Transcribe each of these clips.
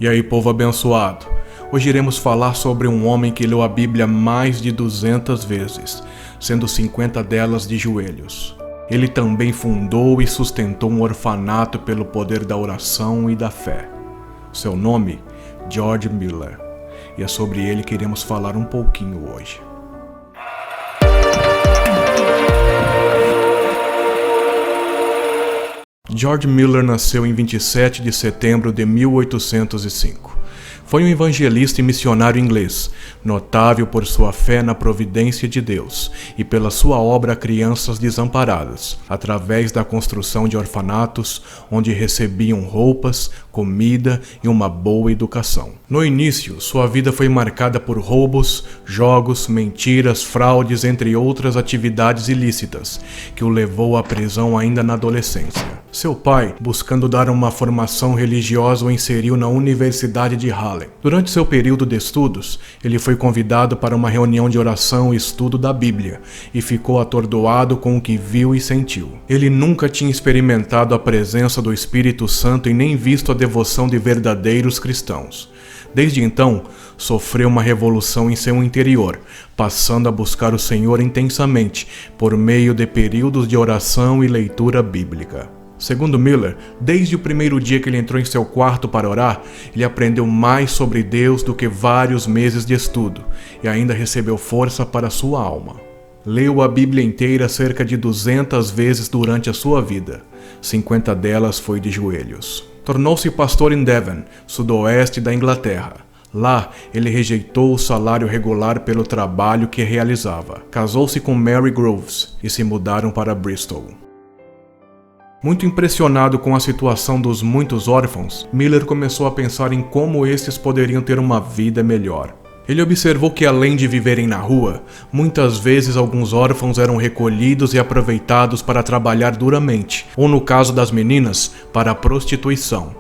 E aí, povo abençoado, hoje iremos falar sobre um homem que leu a Bíblia mais de 200 vezes, sendo 50 delas de joelhos. Ele também fundou e sustentou um orfanato pelo poder da oração e da fé. Seu nome, George Mueller, e é sobre ele que iremos falar um pouquinho hoje. George Mueller nasceu em 27 de setembro de 1805. Foi um evangelista e missionário inglês, notável por sua fé na providência de Deus e pela sua obra a crianças desamparadas, através da construção de orfanatos onde recebiam roupas, comida e uma boa educação. No início, sua vida foi marcada por roubos, jogos, mentiras, fraudes, entre outras atividades ilícitas, que o levou à prisão ainda na adolescência. Seu pai, buscando dar uma formação religiosa, o inseriu na Universidade de Halle. Durante seu período de estudos, ele foi convidado para uma reunião de oração e estudo da Bíblia e ficou atordoado com o que viu e sentiu. Ele nunca tinha experimentado a presença do Espírito Santo e nem visto a devoção de verdadeiros cristãos. Desde então, sofreu uma revolução em seu interior, passando a buscar o Senhor intensamente por meio de períodos de oração e leitura bíblica. Segundo Mueller, desde o primeiro dia que ele entrou em seu quarto para orar, ele aprendeu mais sobre Deus do que vários meses de estudo e ainda recebeu força para sua alma. Leu a Bíblia inteira cerca de 200 vezes durante a sua vida. 50 delas foi de joelhos. Tornou-se pastor em Devon, sudoeste da Inglaterra. Lá, ele rejeitou o salário regular pelo trabalho que realizava. Casou-se com Mary Groves e se mudaram para Bristol. Muito impressionado com a situação dos muitos órfãos, Mueller começou a pensar em como estes poderiam ter uma vida melhor. Ele observou que, além de viverem na rua, muitas vezes alguns órfãos eram recolhidos e aproveitados para trabalhar duramente, ou no caso das meninas, para a prostituição.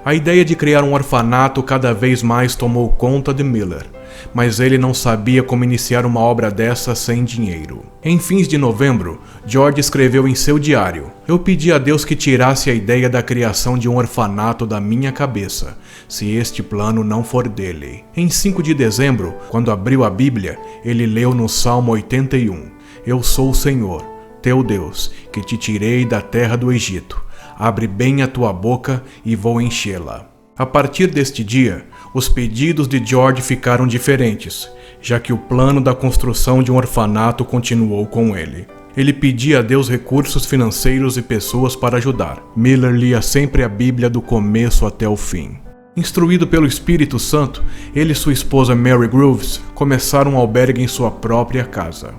A ideia de criar um orfanato cada vez mais tomou conta de Mueller, mas ele não sabia como iniciar uma obra dessa sem dinheiro. Em fins de novembro, George escreveu em seu diário: "Eu pedi a Deus que tirasse a ideia da criação de um orfanato da minha cabeça, se este plano não for dele." Em 5 de dezembro, quando abriu a Bíblia, ele leu no Salmo 81: "Eu sou o Senhor, teu Deus, que te tirei da terra do Egito. Abre bem a tua boca e vou enchê-la." A partir deste dia, os pedidos de George ficaram diferentes, já que o plano da construção de um orfanato continuou com ele. Ele pedia a Deus recursos financeiros e pessoas para ajudar. Mueller lia sempre a Bíblia do começo até o fim. Instruído pelo Espírito Santo, ele e sua esposa Mary Groves começaram um albergue em sua própria casa,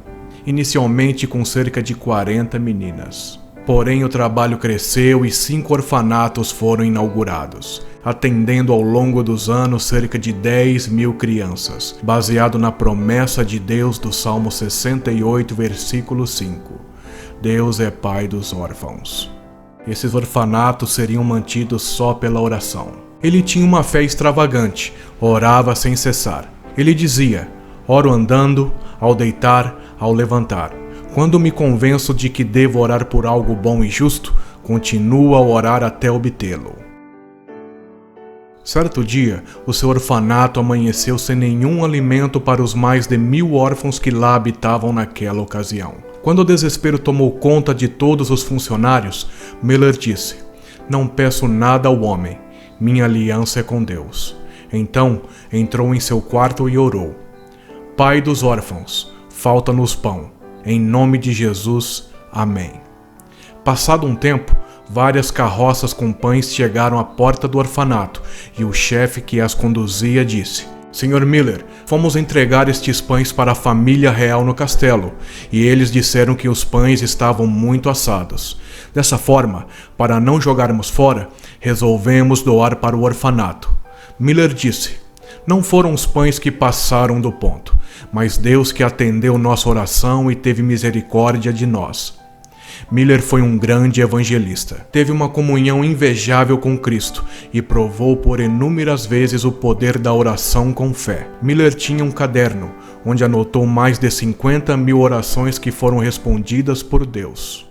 inicialmente com cerca de 40 meninas. Porém, o trabalho cresceu e 5 orfanatos foram inaugurados, atendendo ao longo dos anos cerca de 10.000 crianças, baseado na promessa de Deus do Salmo 68, versículo 5. Deus é pai dos órfãos. Esses orfanatos seriam mantidos só pela oração. Ele tinha uma fé extravagante, orava sem cessar. Ele dizia: "Oro andando, ao deitar, ao levantar. Quando me convenço de que devo orar por algo bom e justo, continuo a orar até obtê-lo." Certo dia, o seu orfanato amanheceu sem nenhum alimento para os mais de 1.000 órfãos que lá habitavam naquela ocasião. Quando o desespero tomou conta de todos os funcionários, Mueller disse: "Não peço nada ao homem, minha aliança é com Deus." Então, entrou em seu quarto e orou: "Pai dos órfãos, falta-nos pão. Em nome de Jesus, amém." Passado um tempo, várias carroças com pães chegaram à porta do orfanato e o chefe que as conduzia disse: "Sr. Mueller, fomos entregar estes pães para a família real no castelo e eles disseram que os pães estavam muito assados. Dessa forma, para não jogarmos fora, resolvemos doar para o orfanato." Mueller disse: "Não foram os pães que passaram do ponto, mas Deus que atendeu nossa oração e teve misericórdia de nós." Mueller foi um grande evangelista. Teve uma comunhão invejável com Cristo e provou por inúmeras vezes o poder da oração com fé. Mueller tinha um caderno onde anotou mais de 50.000 orações que foram respondidas por Deus.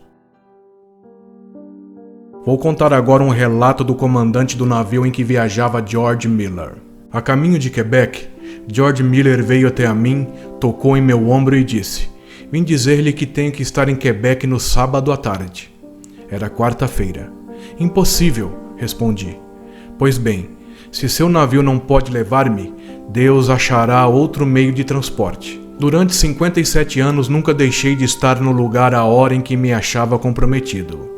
Vou contar agora um relato do comandante do navio em que viajava George Miller. A caminho de Quebec, George Miller veio até a mim, tocou em meu ombro e disse: "Vim dizer-lhe que tenho que estar em Quebec no sábado à tarde." Era quarta-feira. "Impossível", respondi. "Pois bem, se seu navio não pode levar-me, Deus achará outro meio de transporte. Durante 57 anos nunca deixei de estar no lugar à hora em que me achava comprometido.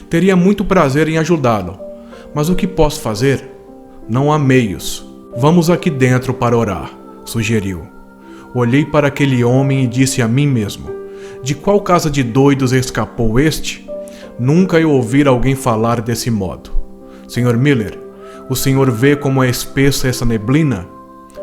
Teria muito prazer em ajudá-lo, mas o que posso fazer? Não há meios. Vamos aqui dentro para orar", sugeriu. Olhei para aquele homem e disse a mim mesmo: de qual casa de doidos escapou este? Nunca eu ouvi alguém falar desse modo. "Sr. Miller, o senhor vê como é espessa essa neblina?"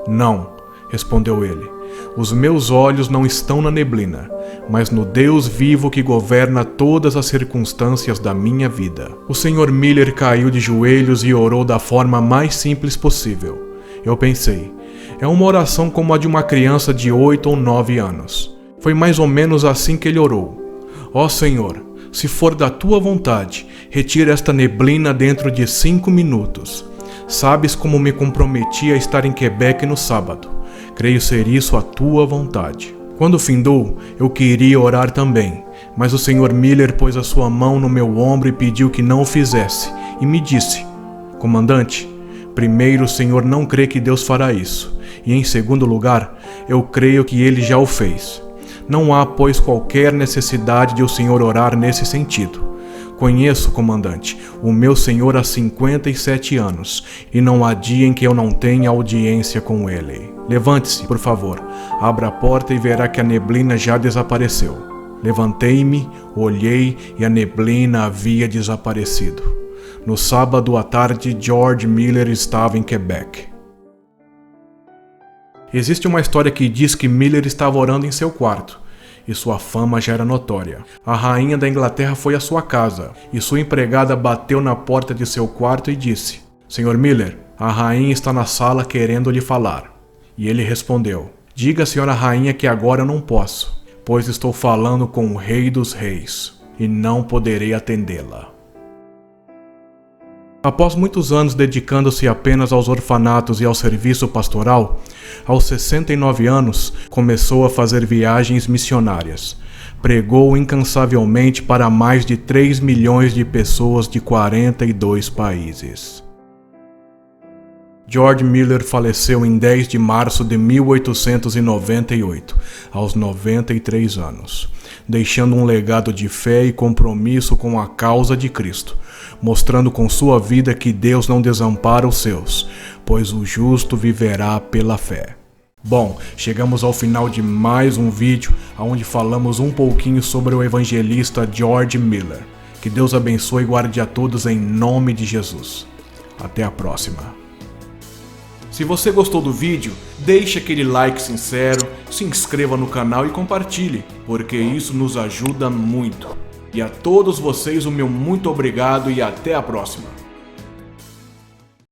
"Não", respondeu ele. "Os meus olhos não estão na neblina, mas no Deus vivo que governa todas as circunstâncias da minha vida." O Sr. Miller caiu de joelhos e orou da forma mais simples possível. Eu pensei, é uma oração como a de uma criança de 8 ou 9 anos. Foi mais ou menos assim que ele orou: "Ó Senhor, se for da tua vontade, retira esta neblina dentro de 5 minutos. Sabes como me comprometi a estar em Quebec no sábado. Creio ser isso a tua vontade." Quando findou, eu queria orar também, mas o Sr. Miller pôs a sua mão no meu ombro e pediu que não o fizesse, e me disse: "Comandante, primeiro, o senhor não crê que Deus fará isso, e em segundo lugar, eu creio que ele já o fez. Não há, pois, qualquer necessidade de o senhor orar nesse sentido. Conheço, comandante, o meu senhor há 57 anos, e não há dia em que eu não tenha audiência com ele. Levante-se, por favor, abra a porta e verá que a neblina já desapareceu." Levantei-me, olhei e a neblina havia desaparecido. No sábado à tarde, George Miller estava em Quebec. Existe uma história que diz que Miller estava orando em seu quarto, e sua fama já era notória. A rainha da Inglaterra foi à sua casa, e sua empregada bateu na porta de seu quarto e disse: "Sr. Miller, a rainha está na sala querendo lhe falar." E ele respondeu: "Diga à senhora rainha que agora eu não posso, pois estou falando com o Rei dos Reis, e não poderei atendê-la." Após muitos anos dedicando-se apenas aos orfanatos e ao serviço pastoral, aos 69 anos começou a fazer viagens missionárias. Pregou incansavelmente para mais de 3 milhões de pessoas de 42 países. George Miller faleceu em 10 de março de 1898, aos 93 anos, deixando um legado de fé e compromisso com a causa de Cristo, mostrando com sua vida que Deus não desampara os seus, pois o justo viverá pela fé. Bom, chegamos ao final de mais um vídeo onde falamos um pouquinho sobre o evangelista George Miller. Que Deus abençoe e guarde a todos em nome de Jesus. Até a próxima. Se você gostou do vídeo, deixe aquele like sincero, se inscreva no canal e compartilhe, porque isso nos ajuda muito. E a todos vocês o meu muito obrigado e até a próxima.